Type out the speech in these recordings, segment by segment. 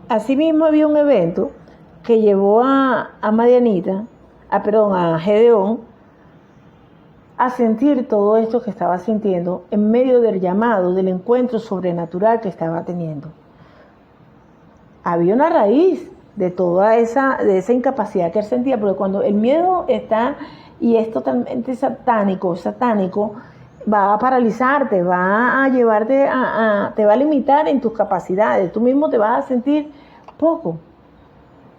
asimismo había un evento que llevó a Gedeón, a sentir todo esto que estaba sintiendo en medio del llamado, del encuentro sobrenatural que estaba teniendo. Había una raíz de toda esa incapacidad que él sentía, porque cuando el miedo está y es totalmente satánico, va a paralizarte, va a llevarte te va a limitar en tus capacidades, tú mismo te vas a sentir poco.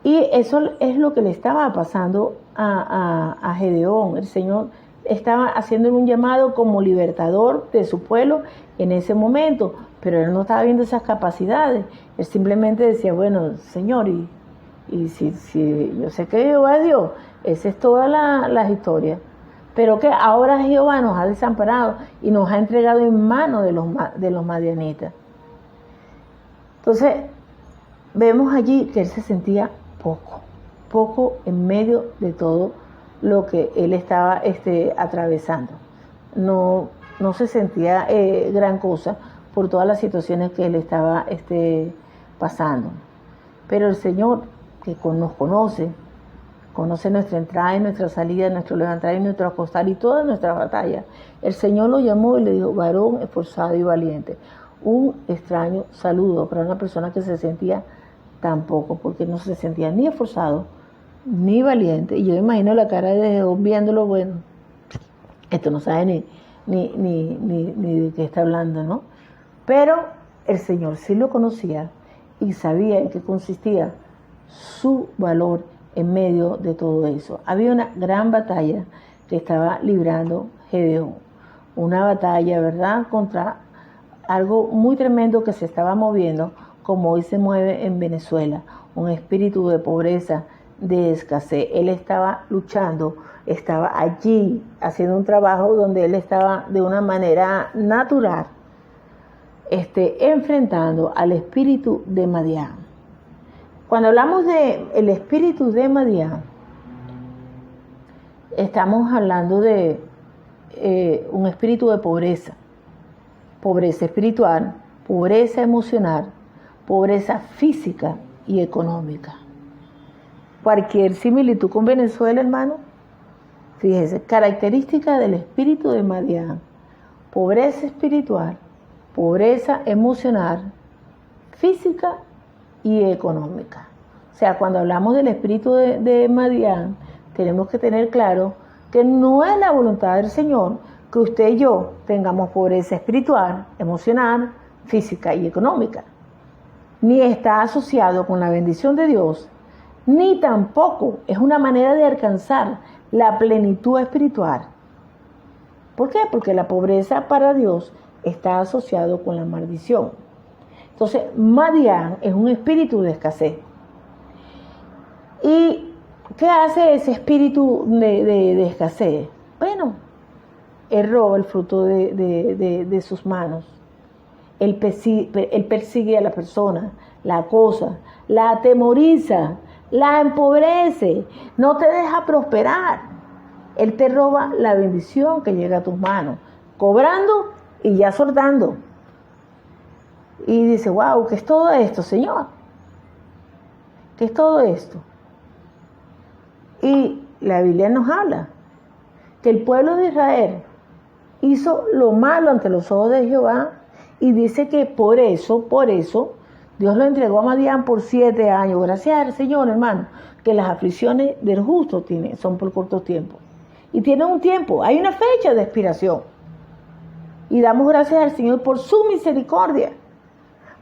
Y eso es lo que le estaba pasando a Gedeón. El Señor estaba haciendo un llamado como libertador de su pueblo en ese momento, pero él no estaba viendo esas capacidades. Él simplemente decía, bueno, Señor, y si yo sé que Jehová es Dios, esa es toda la historia. Pero que ahora Jehová nos ha desamparado y nos ha entregado en manos de los madianitas. Entonces, vemos allí que él se sentía poco en medio de todo lo que él estaba atravesando. No se sentía gran cosa por todas las situaciones que él estaba pasando. Pero el Señor, que nos conoce nuestra entrada y nuestra salida, nuestro levantar y nuestro acostar y todas nuestras batallas, el Señor lo llamó y le dijo, varón esforzado y valiente. Un extraño saludo para una persona que se sentía tampoco, porque no se sentía ni esforzado ni valiente. Y yo imagino la cara de Jehová viéndolo, bueno, esto no sabe ni de qué está hablando, ¿no? Pero el Señor sí lo conocía y sabía en qué consistía su valor en medio de todo eso. Había una gran batalla que estaba librando Gedeón, una batalla, ¿verdad?, contra algo muy tremendo que se estaba moviendo, como hoy se mueve en Venezuela, un espíritu de pobreza, de escasez. Él estaba luchando, estaba allí haciendo un trabajo donde él estaba de una manera natural, enfrentando al espíritu de Madián. Cuando hablamos del espíritu de Madián, estamos hablando de un espíritu de pobreza espiritual, pobreza emocional, pobreza física y económica. Cualquier similitud con Venezuela, hermano, fíjese, característica del espíritu de Madián: pobreza espiritual, pobreza emocional, física y económica. O sea, cuando hablamos del espíritu de Madián, tenemos que tener claro que no es la voluntad del Señor que usted y yo tengamos pobreza espiritual, emocional, física y económica. Ni está asociado con la bendición de Dios, ni tampoco es una manera de alcanzar la plenitud espiritual. ¿Por qué? Porque la pobreza para Dios está asociado con la maldición. Entonces, Madián es un espíritu de escasez. ¿Y qué hace ese espíritu de escasez? Bueno, él roba el fruto de sus manos. Él persigue a la persona, la acosa, la atemoriza, la empobrece, no te deja prosperar. Él te roba la bendición que llega a tus manos, cobrando y ya soltando. Y dice, wow, ¿qué es todo esto, Señor? ¿Qué es todo esto? Y la Biblia nos habla que el pueblo de Israel hizo lo malo ante los ojos de Jehová, y dice que por eso Dios lo entregó a Madián por 7 años. Gracias al Señor, hermano, que las aflicciones del justo son por corto tiempo. Y tienen un tiempo, hay una fecha de expiración. Y damos gracias al Señor por su misericordia.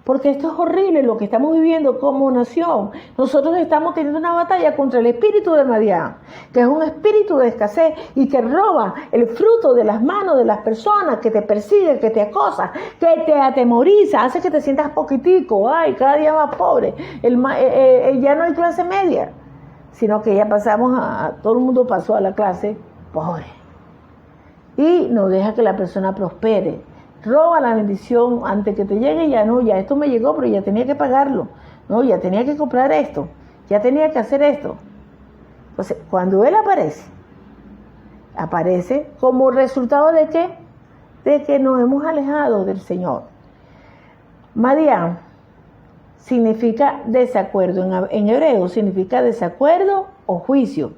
Porque esto es horrible lo que estamos viviendo como nación. Nosotros estamos teniendo una batalla contra el espíritu de Madián, que es un espíritu de escasez y que roba el fruto de las manos de las personas, que te persigue, que te acosa, que te atemoriza, hace que te sientas poquitico, ay, cada día más pobre. Ya no hay clase media, sino que ya todo el mundo pasó a la clase pobre. Y no deja que la persona prospere. Roba la bendición antes que te llegue, ya esto me llegó, pero ya tenía que pagarlo, no, ya tenía que comprar esto, ya tenía que hacer esto. Entonces, cuando él aparece como resultado de ¿qué? De que nos hemos alejado del Señor. Madián significa desacuerdo, en hebreo significa desacuerdo o juicio.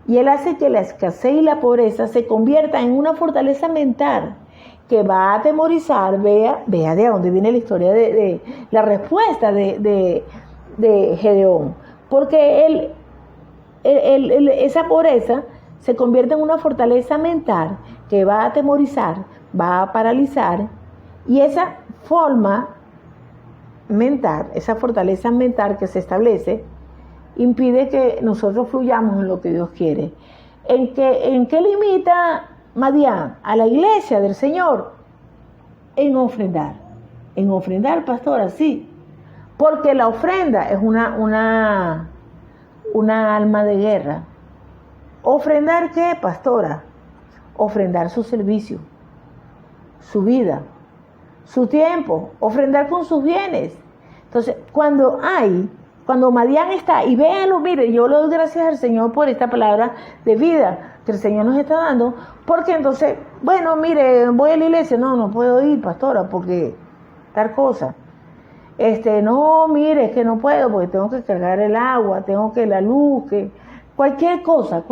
Y él hace que la escasez y la pobreza se conviertan en una fortaleza mental que va a atemorizar. Vea de dónde viene la historia de la respuesta de Gedeón. Porque esa pobreza se convierte en una fortaleza mental que va a atemorizar, va a paralizar, y esa forma mental, esa fortaleza mental que se establece, impide que nosotros fluyamos en lo que Dios quiere. ¿En qué limita Madián a la iglesia del Señor? En ofrendar. En ofrendar, pastora, sí. Porque la ofrenda es una alma de guerra. ¿Ofrendar qué, pastora? Ofrendar su servicio, su vida, su tiempo, ofrendar con sus bienes. Entonces, cuando Madián está, y véanlo, mire, yo le doy gracias al Señor por esta palabra de vida que el Señor nos está dando, porque entonces, bueno, mire, voy a la iglesia, no puedo ir, pastora, porque tal cosa. No, mire, es que no puedo, porque tengo que cargar el agua, tengo que la luz, que cualquier cosa.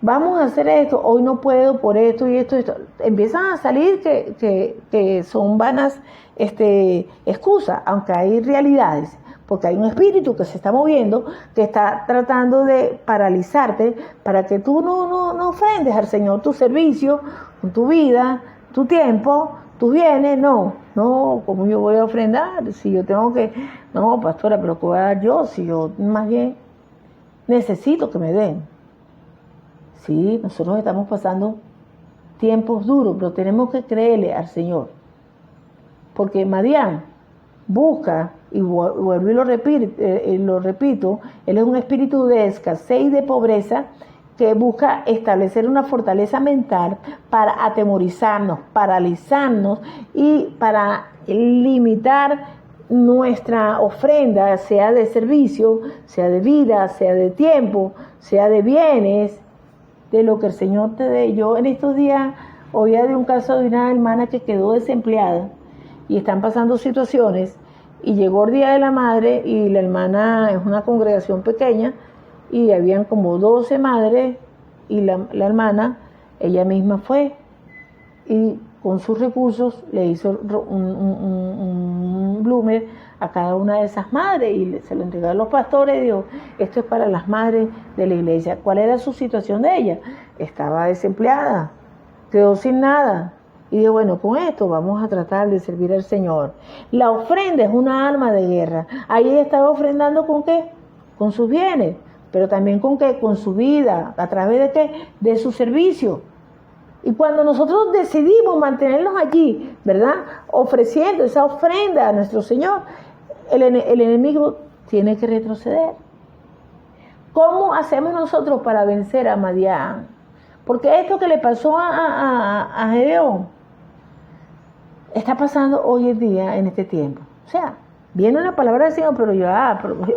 Vamos a hacer esto, hoy no puedo por esto y esto. Empiezan a salir que son vanas excusas, aunque hay realidades, porque hay un espíritu que se está moviendo, que está tratando de paralizarte para que tú no ofrendes al Señor tu servicio, tu vida, tu tiempo, tus bienes. No, ¿cómo yo voy a ofrendar? Si yo tengo que, no, pastora, pero ¿qué voy a dar yo? Si yo más bien necesito que me den. Sí, nosotros estamos pasando tiempos duros, pero tenemos que creerle al Señor. Porque Madián busca, y vuelvo y lo repito, él es un espíritu de escasez y de pobreza que busca establecer una fortaleza mental para atemorizarnos, paralizarnos y para limitar nuestra ofrenda, sea de servicio, sea de vida, sea de tiempo, sea de bienes, de lo que el Señor te dé. Yo en estos días oía de un caso de una hermana que quedó desempleada y están pasando situaciones, y llegó el Día de la Madre y la hermana es una congregación pequeña y habían como 12 madres, y la hermana, ella misma fue y con sus recursos le hizo un bloomer a cada una de esas madres y se lo entregó a los pastores y dijo, esto es para las madres de la iglesia. ¿Cuál era su situación de ella? Estaba desempleada, quedó sin nada. Y dijo, bueno, con esto vamos a tratar de servir al Señor. La ofrenda es una arma de guerra. Ahí ella estaba ofrendando ¿con qué? Con sus bienes, pero también ¿con qué? Con su vida. ¿A través de qué? De su servicio. Y cuando nosotros decidimos mantenernos allí, ¿verdad?, ofreciendo esa ofrenda a nuestro Señor, el enemigo tiene que retroceder. ¿Cómo hacemos nosotros para vencer a Madián? Porque esto que le pasó a Gedeón está pasando hoy en día, en este tiempo. O sea, viene una palabra del Señor, pero yo,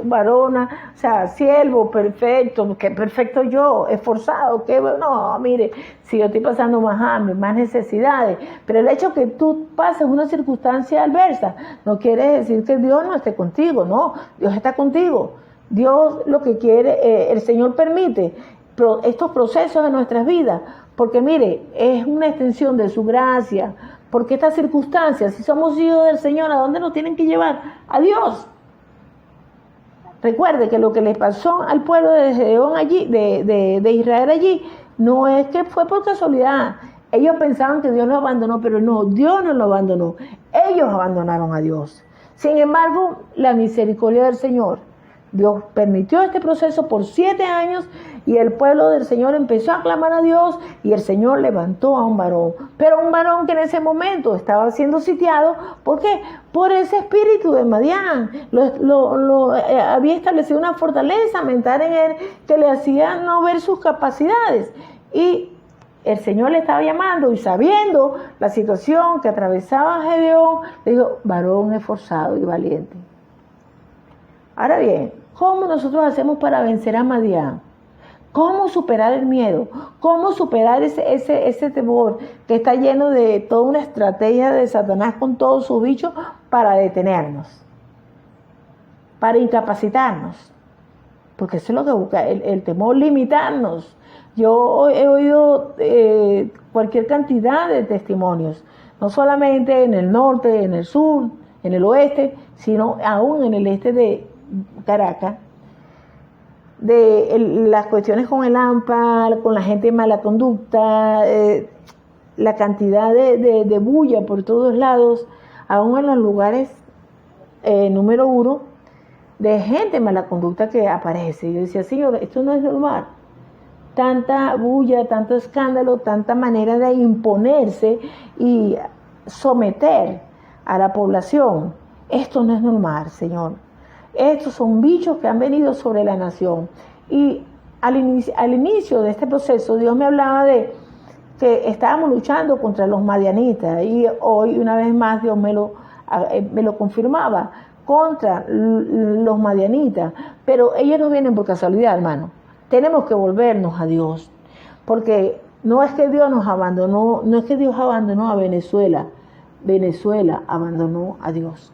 varona, o sea, siervo, perfecto, que perfecto yo, esforzado, que no, mire, si yo estoy pasando más hambre, más necesidades, pero el hecho que tú pases una circunstancia adversa, no quiere decir que Dios no esté contigo, no, Dios está contigo. Dios lo que quiere, el Señor permite estos procesos de nuestras vidas, porque mire, es una extensión de su gracia. Porque estas circunstancias, si somos hijos del Señor, ¿a dónde nos tienen que llevar? A Dios. Recuerde que lo que les pasó al pueblo de Gedeón allí, de Israel allí, no es que fue por casualidad. Ellos pensaban que Dios los abandonó, pero no, Dios no los abandonó. Ellos abandonaron a Dios. Sin embargo, la misericordia del Señor, Dios permitió este proceso por 7 años y el pueblo del Señor empezó a clamar a Dios y el Señor levantó a un varón. Pero un varón que en ese momento estaba siendo sitiado, ¿por qué? Por ese espíritu de Madián. Había establecido una fortaleza mental en él que le hacía no ver sus capacidades. Y el Señor le estaba llamando y sabiendo la situación que atravesaba Gedeón, le dijo, varón esforzado y valiente. Ahora bien, ¿cómo nosotros hacemos para vencer a Madián? ¿Cómo superar el miedo? ¿Cómo superar ese temor que está lleno de toda una estrategia de Satanás con todos sus bichos para detenernos, para incapacitarnos, porque eso es lo que busca el temor, limitarnos. Yo he oído cualquier cantidad de testimonios, no solamente en el norte, en el sur, en el oeste, sino aún en el este de Caracas, de las cuestiones con el AMPA, con la gente de mala conducta, la cantidad de bulla por todos lados, aún en los lugares número 1, de gente de mala conducta que aparece. Yo decía, Señor, esto no es normal. Tanta bulla, tanto escándalo, tanta manera de imponerse y someter a la población. Esto no es normal, Señor. Estos son bichos que han venido sobre la nación. Y al inicio de este proceso, Dios me hablaba de que estábamos luchando contra los madianitas. Y hoy, una vez más, Dios me lo confirmaba, contra los madianitas. Pero ellos no vienen por casualidad, hermano. Tenemos que volvernos a Dios. Porque no es que Dios nos abandonó, no es que Dios abandonó a Venezuela. Venezuela abandonó a Dios.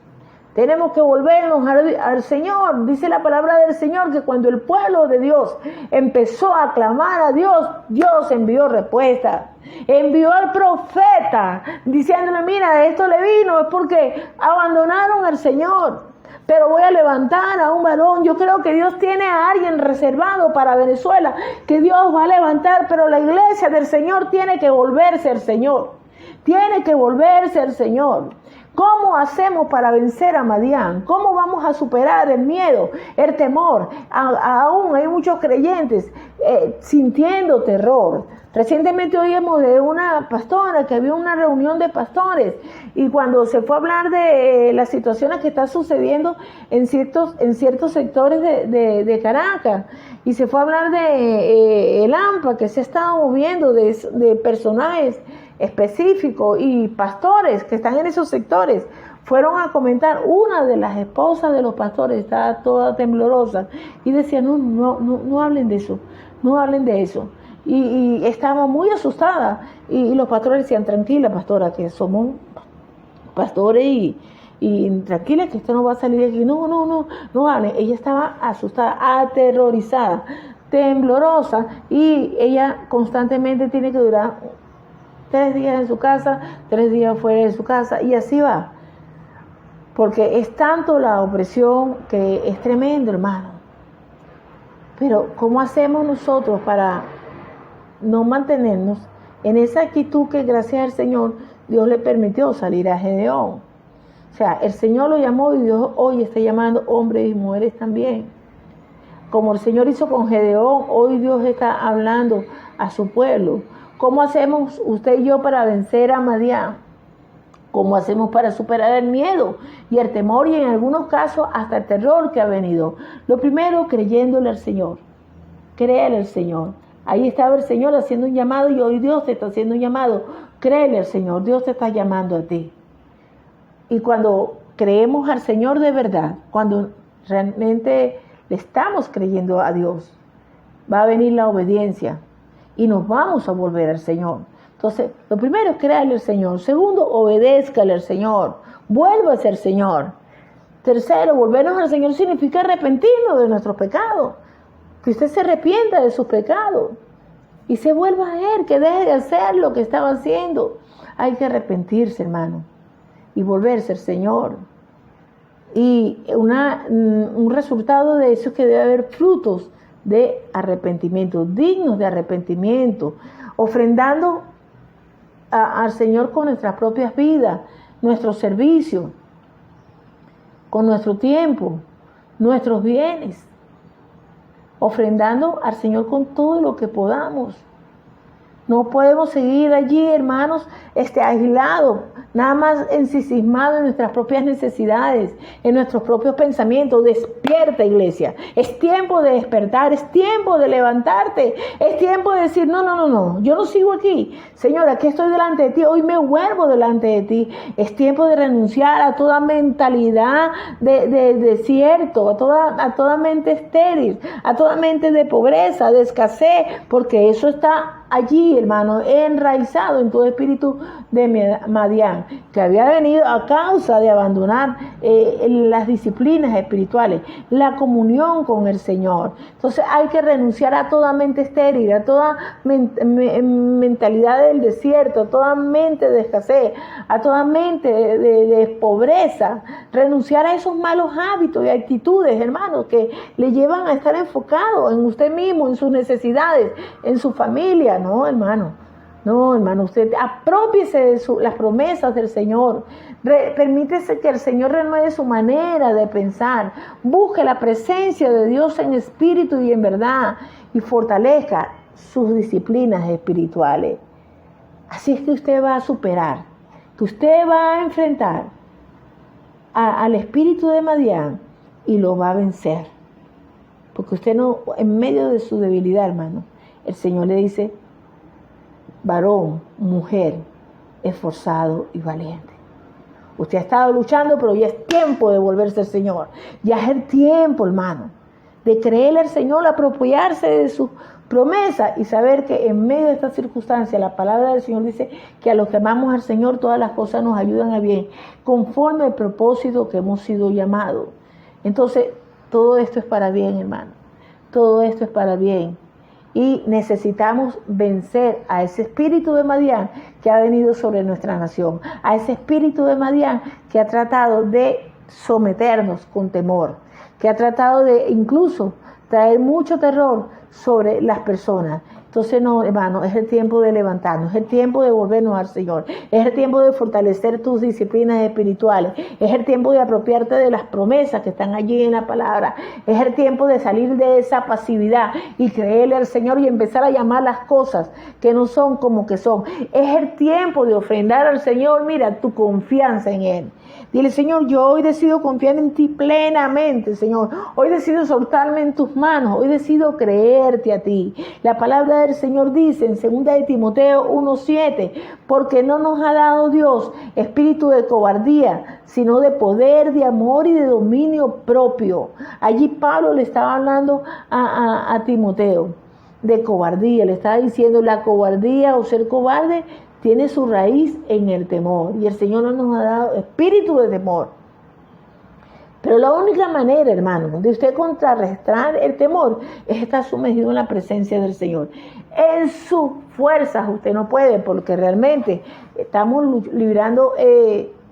Tenemos que volvernos al Señor. Dice la palabra del Señor que cuando el pueblo de Dios empezó a clamar a Dios, Dios envió respuesta. Envió al profeta diciéndole, mira, esto le vino, es porque abandonaron al Señor. Pero voy a levantar a un varón. Yo creo que Dios tiene a alguien reservado para Venezuela, que Dios va a levantar, pero la iglesia del Señor tiene que volverse al Señor. Tiene que volverse al Señor. ¿Cómo hacemos para vencer a Madián? ¿Cómo vamos a superar el miedo, el temor? Aún hay muchos creyentes sintiendo terror. Recientemente oímos de una pastora que había una reunión de pastores y cuando se fue a hablar de las situaciones que están sucediendo en ciertos sectores de Caracas y se fue a hablar de el AMPA que se ha estado moviendo de personajes específicos y pastores que están en esos sectores, fueron a comentar. Una de las esposas de los pastores estaba toda temblorosa y decía, no hablen de eso, no hablen de eso. Y estaba muy asustada y los pastores decían, tranquila pastora, que somos pastores y tranquila que esto no va a salir de aquí, no hablen. Ella estaba asustada, aterrorizada, temblorosa y ella constantemente tiene que durar 3 días en su casa, 3 días fuera de su casa y así va. Porque es tanto la opresión que es tremendo, hermano. Pero ¿cómo hacemos nosotros para no mantenernos en esa actitud que gracias al Señor Dios le permitió salir a Gedeón? O sea, el Señor lo llamó y Dios hoy está llamando hombres y mujeres también. Como el Señor hizo con Gedeón, hoy Dios está hablando a su pueblo. ¿Cómo hacemos usted y yo para vencer a Madián? ¿Cómo hacemos para superar el miedo y el temor y en algunos casos hasta el terror que ha venido? Lo primero, creyéndole al Señor. Créele al Señor. Ahí estaba el Señor haciendo un llamado y hoy Dios te está haciendo un llamado. Créele al Señor, Dios te está llamando a ti. Y cuando creemos al Señor de verdad, cuando realmente le estamos creyendo a Dios, va a venir la obediencia. Y nos vamos a volver al Señor. Entonces, lo primero es creerle al Señor. Segundo, obedézcale al Señor. Vuélvase al Señor. Tercero, volvernos al Señor significa arrepentirnos de nuestros pecados. Que usted se arrepienta de sus pecados. Y se vuelva a Él, que deje de hacer lo que estaba haciendo. Hay que arrepentirse, hermano. Y volverse al Señor. Y un resultado de eso es que debe haber frutos de arrepentimiento, dignos de arrepentimiento, ofrendando al Señor con nuestras propias vidas, nuestro servicio, con nuestro tiempo, nuestros bienes, ofrendando al Señor con todo lo que podamos. No podemos seguir allí, hermanos, aislados, nada más ensimismados en nuestras propias necesidades, en nuestros propios pensamientos. Despierta, iglesia. Es tiempo de despertar, es tiempo de levantarte, es tiempo de decir, no, yo no sigo aquí. Señor, aquí estoy delante de ti, hoy me vuelvo delante de ti. Es tiempo de renunciar a toda mentalidad de desierto, a toda mente estéril, a toda mente de pobreza, de escasez, porque eso está allí, hermano, enraizado en todo espíritu de Madián, que había venido a causa de abandonar las disciplinas espirituales, la comunión con el Señor. Entonces hay que renunciar a toda mente estéril, a toda mentalidad del desierto, a toda mente de escasez, a toda mente de pobreza, renunciar a esos malos hábitos y actitudes, hermanos, que le llevan a estar enfocado en usted mismo, en sus necesidades, en su familia. No, hermano, usted aprópiese de las promesas del Señor. Permítese que el Señor renueve su manera de pensar. Busque la presencia de Dios en espíritu y en verdad y fortalezca sus disciplinas espirituales. Así es que usted va a superar, que usted va a enfrentar al espíritu de Madián y lo va a vencer. Porque usted no, en medio de su debilidad, hermano, el Señor le dice: varón, mujer, esforzado y valiente. Usted ha estado luchando, pero ya es tiempo de volverse al Señor. Ya es el tiempo, hermano, de creerle al Señor, apropiarse de su promesa y saber que en medio de esta circunstancia la palabra del Señor dice que a los que amamos al Señor todas las cosas nos ayudan a bien, conforme al propósito que hemos sido llamados. Entonces, todo esto es para bien, hermano. Todo esto es para bien. Y necesitamos vencer a ese espíritu de Madián que ha venido sobre nuestra nación, a ese espíritu de Madián que ha tratado de someternos con temor, que ha tratado de incluso traer mucho terror sobre las personas. Entonces, no, hermano, es el tiempo de levantarnos, es el tiempo de volvernos al Señor, es el tiempo de fortalecer tus disciplinas espirituales, es el tiempo de apropiarte de las promesas que están allí en la palabra, es el tiempo de salir de esa pasividad y creerle al Señor y empezar a llamar las cosas que no son como que son. Es el tiempo de ofrendar al Señor, mira, tu confianza en Él. Dile: Señor, yo hoy decido confiar en ti plenamente, Señor. Hoy decido soltarme en tus manos. Hoy decido creerte a ti. La palabra del Señor dice en 2 de Timoteo 1:7, porque no nos ha dado Dios espíritu de cobardía, sino de poder, de amor y de dominio propio. Allí Pablo le estaba hablando a Timoteo de cobardía. Le estaba diciendo: la cobardía o ser cobarde tiene su raíz en el temor. Y el Señor no nos ha dado espíritu de temor. Pero la única manera, hermano, de usted contrarrestar el temor es estar sumergido en la presencia del Señor. En sus fuerzas usted no puede, porque realmente estamos librando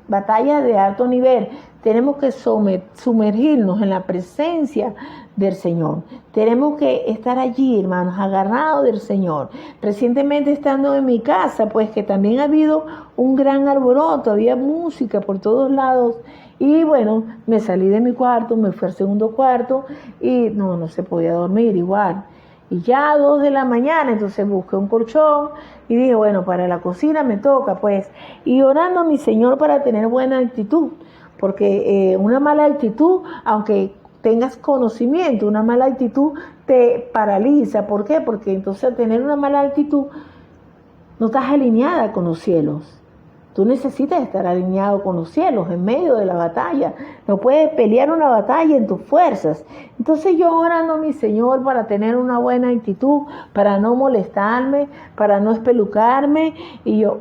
batallas de alto nivel. Tenemos que sumergirnos en la presencia del Señor. Tenemos que estar allí, hermanos, agarrados del Señor. Recientemente, estando en mi casa, pues que también ha habido un gran alboroto, había música por todos lados. Y bueno, me salí de mi cuarto, me fui al segundo cuarto y no se podía dormir igual. Y ya a 2 de la mañana, entonces busqué un colchón y dije: bueno, para la cocina me toca, pues. Y orando a mi Señor para tener buena actitud. Porque una mala actitud, aunque tengas conocimiento, una mala actitud te paraliza. ¿Por qué? Porque entonces al tener una mala actitud no estás alineada con los cielos. Tú necesitas estar alineado con los cielos en medio de la batalla. No puedes pelear una batalla en tus fuerzas. Entonces yo orando a mi Señor para tener una buena actitud, para no molestarme, para no espelucarme. Y yo,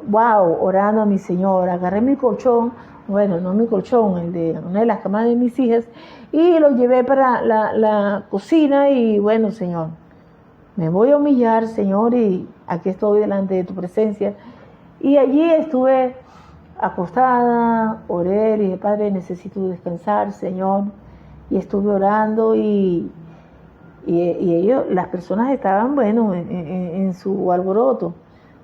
orando a mi Señor, agarré mi colchón, bueno, no mi colchón, el de una de las camas de mis hijas, y lo llevé para la cocina y bueno, Señor, me voy a humillar, Señor, y aquí estoy delante de tu presencia. Y allí estuve acostada, oré, y dije: Padre, necesito descansar, Señor. Y estuve orando y ellos, las personas estaban, bueno, en su alboroto.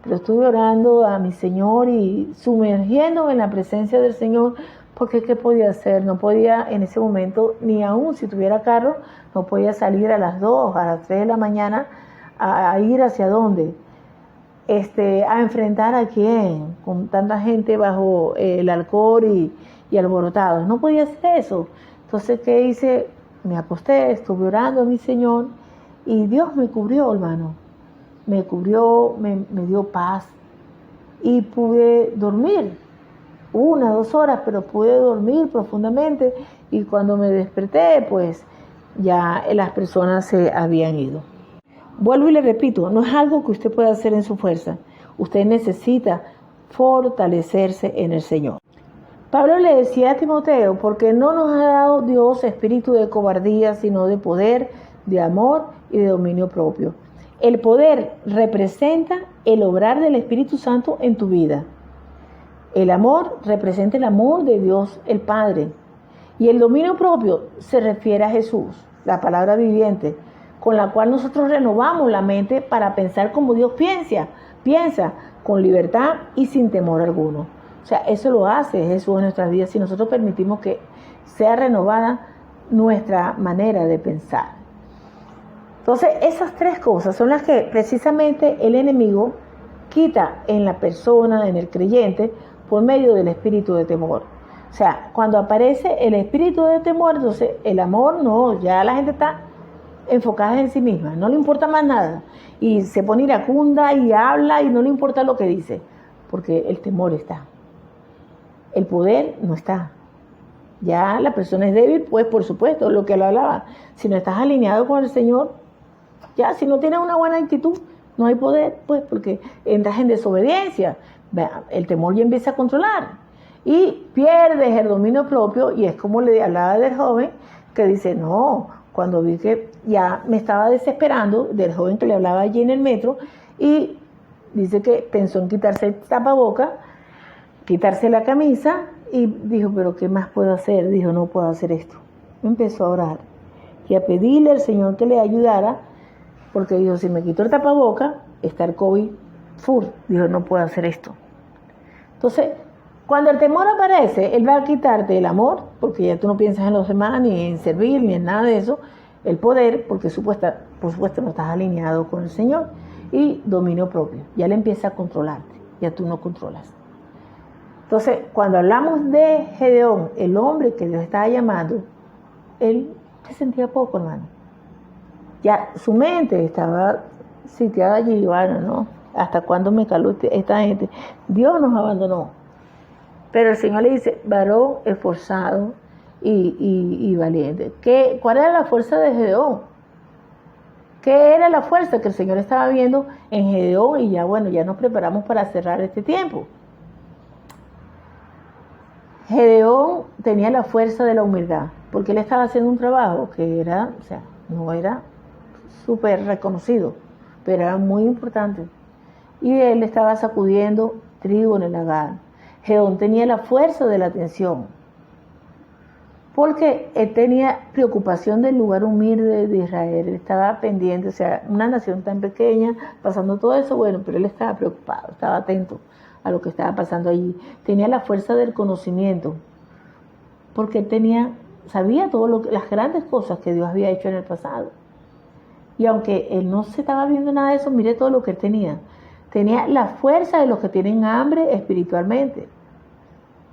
Pero estuve orando a mi Señor y sumergiéndome en la presencia del Señor, porque ¿qué podía hacer? No podía en ese momento, ni aún si tuviera carro, no podía salir a las 2, a las 3 de la mañana a ir hacia dónde. A enfrentar a quién, con tanta gente bajo el alcohol y alborotados. No podía hacer eso. Entonces, ¿qué hice? Me acosté, estuve orando a mi Señor y Dios me cubrió, hermano. Me cubrió, me dio paz y pude dormir 1 o 2 horas, pero pude dormir profundamente y cuando me desperté, pues ya las personas se habían ido. Vuelvo y le repito, no es algo que usted pueda hacer en su fuerza. Usted necesita fortalecerse en el Señor. Pablo le decía a Timoteo, porque no nos ha dado Dios espíritu de cobardía, sino de poder, de amor y de dominio propio. El poder representa el obrar del Espíritu Santo en tu vida. El amor representa el amor de Dios el Padre. Y el dominio propio se refiere a Jesús, la palabra viviente, con la cual nosotros renovamos la mente para pensar como Dios piensa con libertad y sin temor alguno. O sea, eso lo hace Jesús en nuestras vidas si nosotros permitimos que sea renovada nuestra manera de pensar. Entonces, esas tres cosas son las que precisamente el enemigo quita en la persona, en el creyente, por medio del espíritu de temor. O sea, cuando aparece el espíritu de temor, entonces el amor no, ya la gente está enfocada en sí misma, no le importa más nada. Y se pone iracunda y habla y no le importa lo que dice, porque el temor está. El poder no está. Ya la persona es débil, pues por supuesto, lo que lo hablaba. Si no estás alineado con el Señor, ya si no tienes una buena actitud, no hay poder, pues porque entras en desobediencia. El temor ya empieza a controlar. Y pierdes el dominio propio, y es como le hablaba del joven que dice, no, cuando vi que ya me estaba desesperando, del joven que le hablaba allí en el metro, y dice que pensó en quitarse el tapaboca, quitarse la camisa, y dijo, pero ¿qué más puedo hacer? Dijo, no puedo hacer esto. Empezó a orar y a pedirle al Señor que le ayudara, porque dijo, si me quito el tapaboca, está el COVID full. Dijo, no puedo hacer esto. Entonces, cuando el temor aparece, Él va a quitarte el amor, porque ya tú no piensas en los demás, ni en servir, ni en nada de eso. El poder, porque por supuesto no estás alineado con el Señor. Y dominio propio. Ya Él empieza a controlarte, ya tú no controlas. Entonces, cuando hablamos de Gedeón, el hombre que Dios estaba llamando, él se sentía poco, hermano. Ya su mente estaba sitiada allí, bueno, ¿no? ¿Hasta cuándo me caló esta gente? Dios nos abandonó. Pero el Señor le dice, varón esforzado y valiente. ¿Cuál era la fuerza de Gedeón? ¿Qué era la fuerza que el Señor estaba viendo en Gedeón? Y ya, bueno, ya nos preparamos para cerrar este tiempo. Gedeón tenía la fuerza de la humildad, porque él estaba haciendo un trabajo que era, o sea, no era súper reconocido, pero era muy importante. Y él estaba sacudiendo trigo en el lagar. Gedeón tenía la fuerza de la atención, porque él tenía preocupación del lugar humilde de Israel. Él estaba pendiente, o sea, una nación tan pequeña, pasando todo eso, bueno, pero él estaba preocupado, estaba atento a lo que estaba pasando allí. Tenía la fuerza del conocimiento, porque él sabía las grandes cosas que Dios había hecho en el pasado. Y aunque él no se estaba viendo nada de eso, mire todo lo que él tenía. Tenía la fuerza de los que tienen hambre espiritualmente.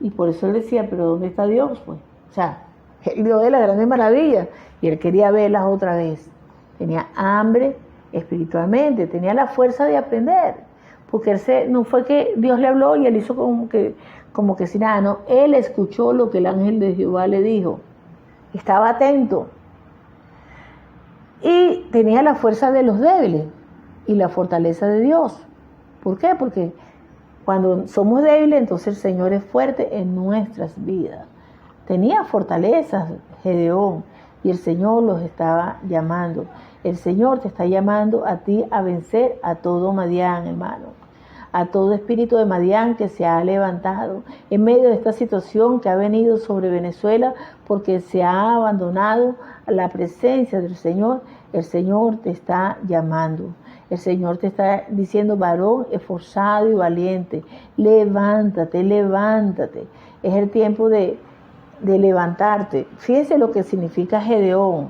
Y por eso él decía, pero ¿dónde está Dios? Pues, o sea, él dio de las grandes maravillas y él quería verlas otra vez. Tenía hambre espiritualmente, tenía la fuerza de aprender. Porque no fue que Dios le habló y él hizo como que sin nada, no. Él escuchó lo que el ángel de Jehová le dijo. Estaba atento. Y tenía la fuerza de los débiles y la fortaleza de Dios. ¿Por qué? Porque cuando somos débiles, entonces el Señor es fuerte en nuestras vidas. Tenía fortalezas Gedeón y el Señor los estaba llamando. El Señor te está llamando a ti a vencer a todo Madián, hermano. A todo espíritu de Madián que se ha levantado en medio de esta situación que ha venido sobre Venezuela porque se ha abandonado a la presencia del Señor. El Señor te está llamando. El Señor te está diciendo, varón esforzado y valiente, levántate, levántate. Es el tiempo de levantarte. Fíjese lo que significa Gedeón,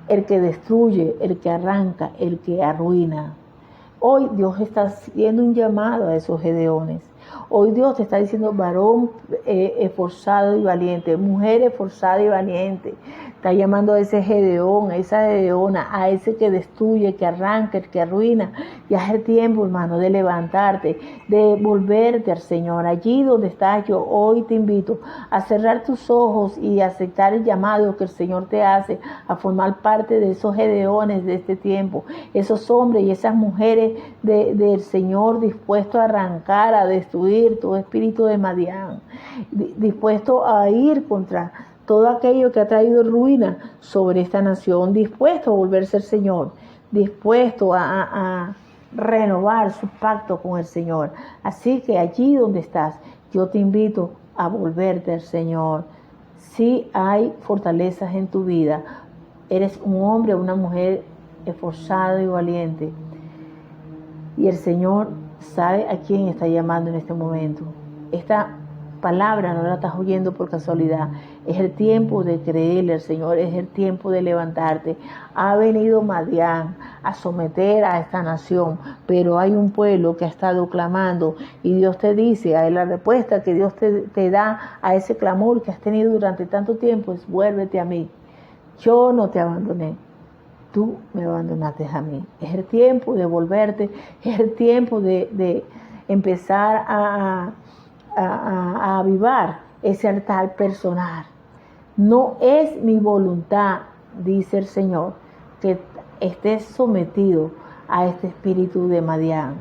el que destruye, el que arranca, el que arruina. Hoy Dios está haciendo un llamado a esos Gedeones. Hoy Dios te está diciendo varón esforzado y valiente, mujer esforzada y valiente. Está llamando a ese Gedeón, a esa Gedeona, a ese que destruye, que arranca, que arruina. Ya es el tiempo, hermano, de levantarte, de volverte al Señor. Allí donde estás, yo hoy te invito a cerrar tus ojos y aceptar el llamado que el Señor te hace a formar parte de esos Gedeones de este tiempo. Esos hombres y esas mujeres del Señor dispuestos a arrancar, a destruir todo espíritu de Madián, dispuesto a ir contra todo aquello que ha traído ruina sobre esta nación, dispuesto a volverse el Señor, dispuesto a renovar su pacto con el Señor. Así que allí donde estás, yo te invito a volverte al Señor. Si hay fortalezas en tu vida, eres un hombre o una mujer esforzado y valiente, y el Señor sabe a quién está llamando en este momento. Esta palabra no la estás oyendo por casualidad. Es el tiempo de creerle al Señor, es el tiempo de levantarte. Ha venido Madián a someter a esta nación, pero hay un pueblo que ha estado clamando y Dios te dice, a la respuesta que Dios te da a ese clamor que has tenido durante tanto tiempo es: vuélvete a mí. Yo no te abandoné, tú me abandonaste a mí. Es el tiempo de volverte, es el tiempo de empezar a avivar ese altar personal. No es mi voluntad, dice el Señor, que estés sometido a este espíritu de Madián.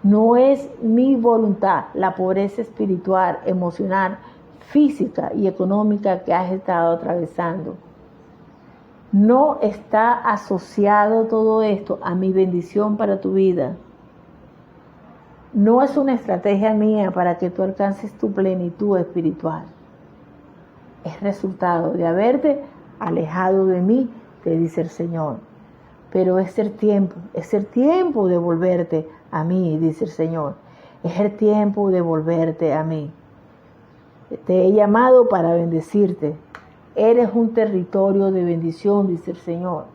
No es mi voluntad la pobreza espiritual, emocional, física y económica que has estado atravesando. No está asociado todo esto a mi bendición para tu vida. No es una estrategia mía para que tú alcances tu plenitud espiritual. Es resultado de haberte alejado de mí, te dice el Señor. Pero es el tiempo de volverte a mí, dice el Señor. Es el tiempo de volverte a mí. Te he llamado para bendecirte. Eres un territorio de bendición, dice el Señor.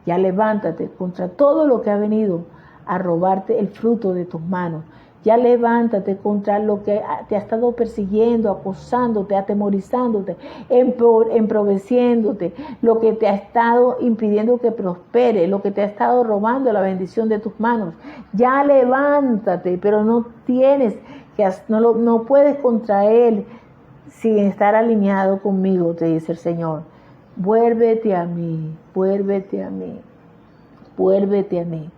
Ya levántate contra todo lo que ha venido a robarte el fruto de tus manos. Ya levántate contra lo que te ha estado persiguiendo, acosándote, atemorizándote, emproveciéndote, lo que te ha estado impidiendo que prospere, lo que te ha estado robando la bendición de tus manos. Ya levántate, pero no puedes contra él sin estar alineado conmigo, te dice el Señor. Vuélvete a mí, vuélvete a mí, vuélvete a mí,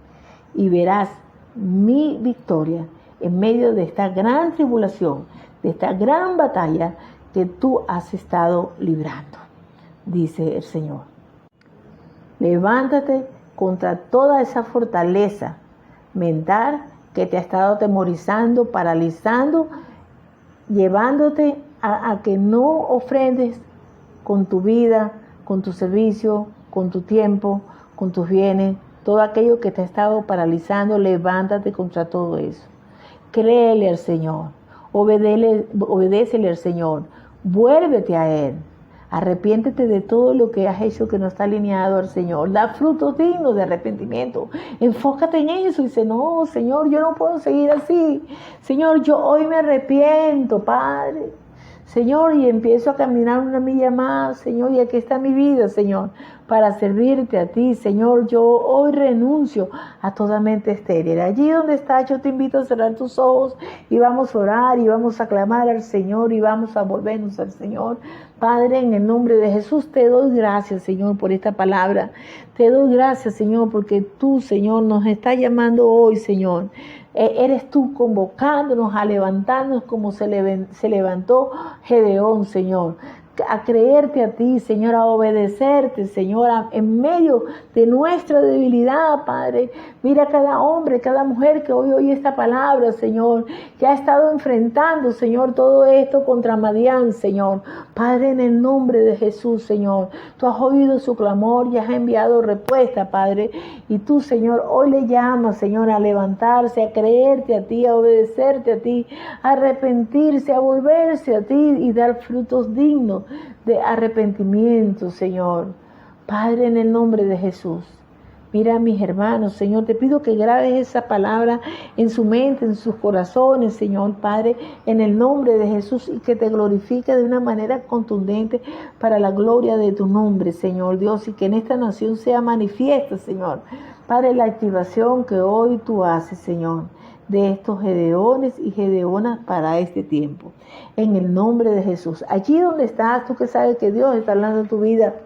y verás mi victoria en medio de esta gran tribulación, de esta gran batalla que tú has estado librando, dice el Señor. Levántate contra toda esa fortaleza mental que te ha estado atemorizando, paralizando, llevándote a que no ofrendes con tu vida, con tu servicio, con tu tiempo, con tus bienes, todo aquello que te ha estado paralizando. Levántate contra todo eso. Créele al Señor, obedécele al Señor, vuélvete a Él. Arrepiéntete de todo lo que has hecho que no está alineado al Señor. Da frutos dignos de arrepentimiento. Enfócate en eso y dice: no, Señor, yo no puedo seguir así. Señor, yo hoy me arrepiento, Padre. Señor, y empiezo a caminar una milla más, Señor, y aquí está mi vida, Señor, para servirte a ti, Señor. Yo hoy renuncio a toda mente estéril. Allí donde estás, yo te invito a cerrar tus ojos y vamos a orar y vamos a clamar al Señor y vamos a volvernos al Señor. Padre, en el nombre de Jesús, te doy gracias, Señor, por esta palabra. Te doy gracias, Señor, porque tú, Señor, nos estás llamando hoy, Señor. Eres tú convocándonos a levantarnos como se levantó Gedeón, Señor. A creerte a ti, Señor, a obedecerte, Señor, en medio de nuestra debilidad, Padre. Mira a cada hombre, cada mujer que hoy oye esta palabra, Señor, que ha estado enfrentando, Señor, todo esto contra Madián, Señor. Padre, en el nombre de Jesús, Señor, tú has oído su clamor y has enviado respuesta, Padre. Y tú, Señor, hoy le llamas, Señor, a levantarse, a creerte a ti, a obedecerte a ti, a arrepentirse, a volverse a ti y dar frutos dignos de arrepentimiento, Señor. Padre, en el nombre de Jesús, Mira a mis hermanos, Señor, te pido que grabes esa palabra en su mente, en sus corazones, Señor Padre, en el nombre de Jesús, y que te glorifique de una manera contundente para la gloria de tu nombre, Señor Dios, y que en esta nación sea manifiesta, Señor, Padre, la activación que hoy tú haces, Señor, de estos gedeones y gedeonas para este tiempo. En el nombre de Jesús. Allí donde estás, tú que sabes que Dios está hablando en tu vida,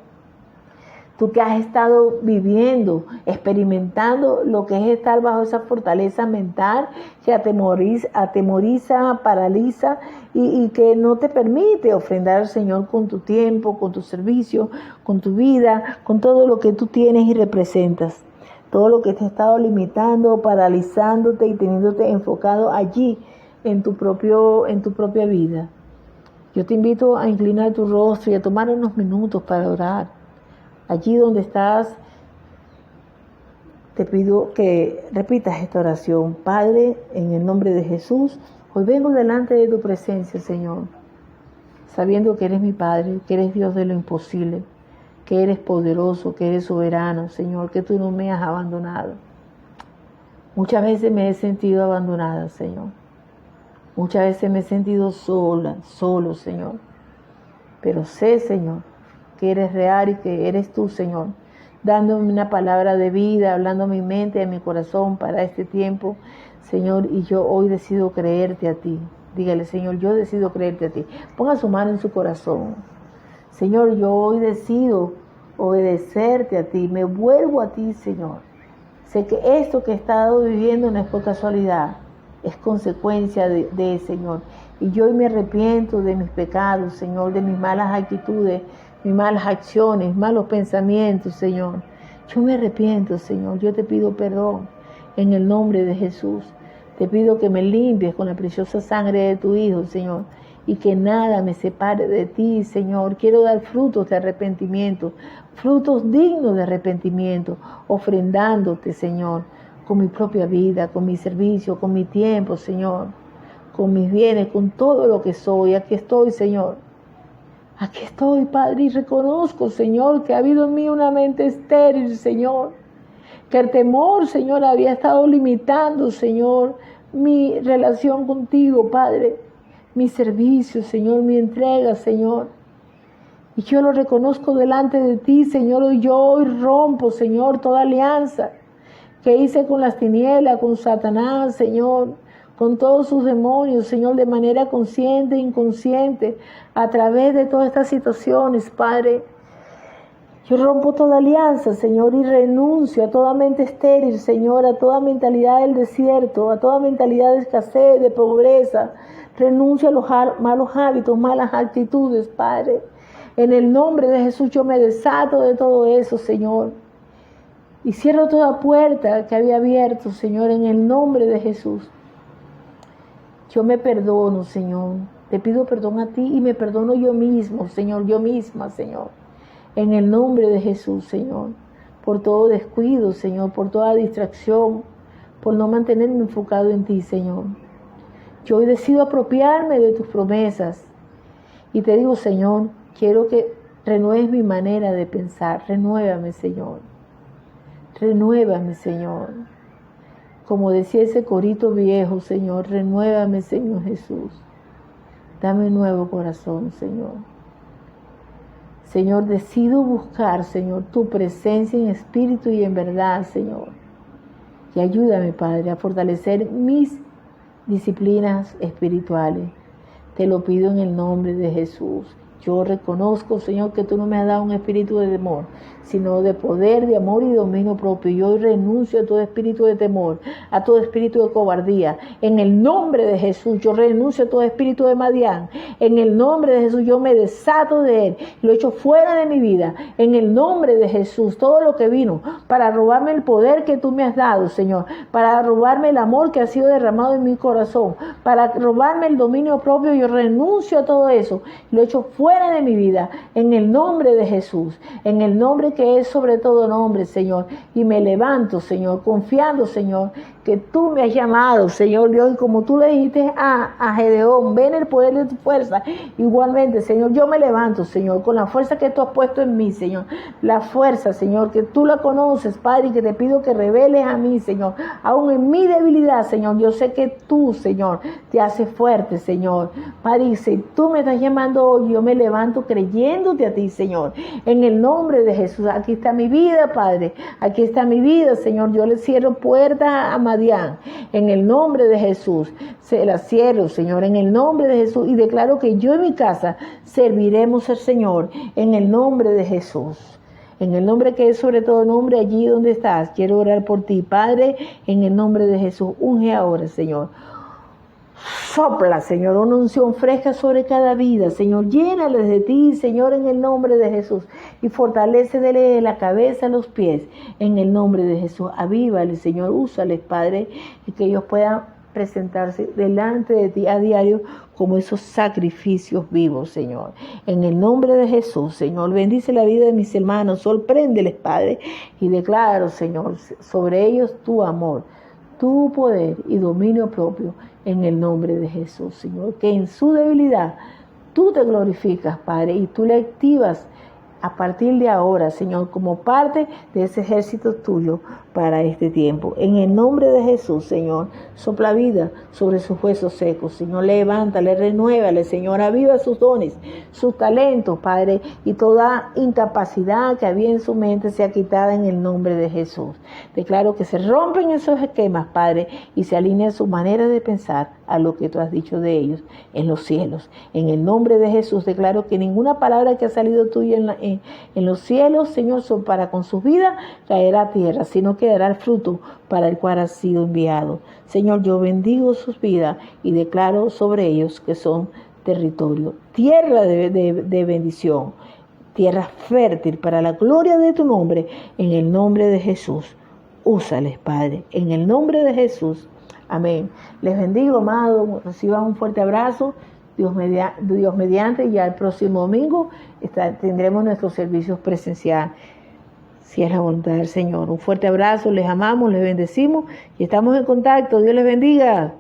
tú que has estado viviendo, experimentando lo que es estar bajo esa fortaleza mental que atemoriza, paraliza y que no te permite ofrendar al Señor con tu tiempo, con tu servicio, con tu vida, con todo lo que tú tienes y representas. Todo lo que te ha estado limitando, paralizándote y teniéndote enfocado allí en tu propia vida. Yo te invito a inclinar tu rostro y a tomar unos minutos para orar. Allí donde estás, te pido que repitas esta oración. Padre, en el nombre de Jesús, hoy vengo delante de tu presencia, Señor, sabiendo que eres mi Padre, que eres Dios de lo imposible, que eres poderoso, que eres soberano, Señor, que tú no me has abandonado. Muchas veces me he sentido abandonada, Señor. Muchas veces me he sentido solo, Señor. Pero sé, Señor, que eres real y que eres tú, Señor, dándome una palabra de vida, hablando a mi mente y a mi corazón para este tiempo, Señor, y yo hoy decido creerte a ti. Dígale, Señor, yo decido creerte a ti. Ponga su mano en su corazón. Señor, yo hoy decido obedecerte a ti, me vuelvo a ti, Señor. Sé que esto que he estado viviendo no es por casualidad, es consecuencia de Señor. Y yo hoy me arrepiento de mis pecados, Señor, de mis malas actitudes, mis malas acciones, malos pensamientos, Señor. Yo me arrepiento, Señor, yo te pido perdón en el nombre de Jesús. Te pido que me limpies con la preciosa sangre de tu Hijo, Señor, y que nada me separe de ti, Señor. Quiero dar frutos de arrepentimiento, frutos dignos de arrepentimiento, ofrendándote, Señor, con mi propia vida, con mi servicio, con mi tiempo, Señor, con mis bienes, con todo lo que soy. Aquí estoy, Señor. Aquí estoy, Padre, y reconozco, Señor, que ha habido en mí una mente estéril, Señor, que el temor, Señor, había estado limitando, Señor, mi relación contigo, Padre, mi servicio, Señor, mi entrega, Señor. Y yo lo reconozco delante de ti, Señor, y yo hoy rompo, Señor, toda alianza que hice con las tinieblas, con Satanás, Señor, con todos sus demonios, Señor, de manera consciente e inconsciente, a través de todas estas situaciones, Padre. Yo rompo toda alianza, Señor, y renuncio a toda mente estéril, Señor, a toda mentalidad del desierto, a toda mentalidad de escasez, de pobreza. Renuncio a los malos hábitos, malas actitudes, Padre. En el nombre de Jesús yo me desato de todo eso, Señor. Y cierro toda puerta que había abierto, Señor, en el nombre de Jesús. Yo me perdono, Señor. Te pido perdón a ti y me perdono yo mismo, Señor, yo misma, Señor. En el nombre de Jesús, Señor. Por todo descuido, Señor, por toda distracción, por no mantenerme enfocado en ti, Señor. Yo hoy decido apropiarme de tus promesas. Y te digo, Señor, quiero que renueves mi manera de pensar. Renuévame, Señor. Renuévame, Señor. Como decía ese corito viejo, Señor, renuévame, Señor Jesús. Dame un nuevo corazón, Señor. Señor, decido buscar, Señor, tu presencia en espíritu y en verdad, Señor. Y ayúdame, Padre, a fortalecer mis disciplinas espirituales. Te lo pido en el nombre de Jesús. Yo reconozco, Señor, que tú no me has dado un espíritu de temor, sino de poder, de amor y dominio propio. Yo hoy renuncio a todo espíritu de temor, a todo espíritu de cobardía. En el nombre de Jesús, yo renuncio a todo espíritu de Madián. En el nombre de Jesús, yo me desato de él. Lo echo fuera de mi vida. En el nombre de Jesús, todo lo que vino para robarme el poder que tú me has dado, Señor, para robarme el amor que ha sido derramado en mi corazón, para robarme el dominio propio, yo renuncio a todo eso. Lo echo fuera de mi vida, en el nombre de Jesús, en el nombre que es sobre todo nombre, Señor, y me levanto, Señor, confiando, Señor, que tú me has llamado, Señor Dios, y como tú le dijiste a Gedeón, ven el poder de tu fuerza. Igualmente, Señor, yo me levanto, Señor, con la fuerza que tú has puesto en mí, Señor. La fuerza, Señor, que tú la conoces, Padre, y que te pido que reveles a mí, Señor. Aún en mi debilidad, Señor, yo sé que tú, Señor, te haces fuerte, Señor. Padre, y si tú me estás llamando hoy, yo me levanto creyéndote a ti, Señor. En el nombre de Jesús, aquí está mi vida, Padre. Aquí está mi vida, Señor. Yo le cierro puertas a Madián. En el nombre de Jesús, se la cierro, Señor. En el nombre de Jesús. Y declaro que yo en mi casa serviremos al Señor. En el nombre de Jesús. En el nombre que es sobre todo nombre, allí donde estás. Quiero orar por ti, Padre. En el nombre de Jesús. Unge ahora, Señor. Sopla, Señor, una unción fresca sobre cada vida, Señor, llénales de ti, Señor, en el nombre de Jesús, y fortalécele de la cabeza a los pies, en el nombre de Jesús. Avívales, Señor, úsales, Padre, y que ellos puedan presentarse delante de ti a diario como esos sacrificios vivos, Señor. En el nombre de Jesús, Señor, bendice la vida de mis hermanos, sorpréndeles, Padre, y declaro, Señor, sobre ellos tu amor, tu poder y dominio propio, en el nombre de Jesús, Señor. Que en su debilidad tú te glorificas, Padre, y tú le activas a partir de ahora, Señor, como parte de ese ejército tuyo para este tiempo. En el nombre de Jesús, Señor, sopla vida sobre sus huesos secos. Señor, levántale, renuévale, Señor, aviva sus dones, sus talentos, Padre, y toda incapacidad que había en su mente sea quitada en el nombre de Jesús. Declaro que se rompen esos esquemas, Padre, y se alinea su manera de pensar a lo que tú has dicho de ellos en los cielos. En el nombre de Jesús declaro que ninguna palabra que ha salido tuya en los cielos, Señor, son para con su vida, caerá a tierra, sino que dará el fruto para el cual ha sido enviado. Señor, yo bendigo sus vidas y declaro sobre ellos que son territorio, tierra de bendición, tierra fértil para la gloria de tu nombre, en el nombre de Jesús. Úsales, Padre, en el nombre de Jesús. Amén. Les bendigo, amado. Reciban un fuerte abrazo. Dios mediante, ya el próximo domingo tendremos nuestros servicios presenciales. Si es la voluntad del Señor. Un fuerte abrazo, les amamos, les bendecimos y estamos en contacto. Dios les bendiga.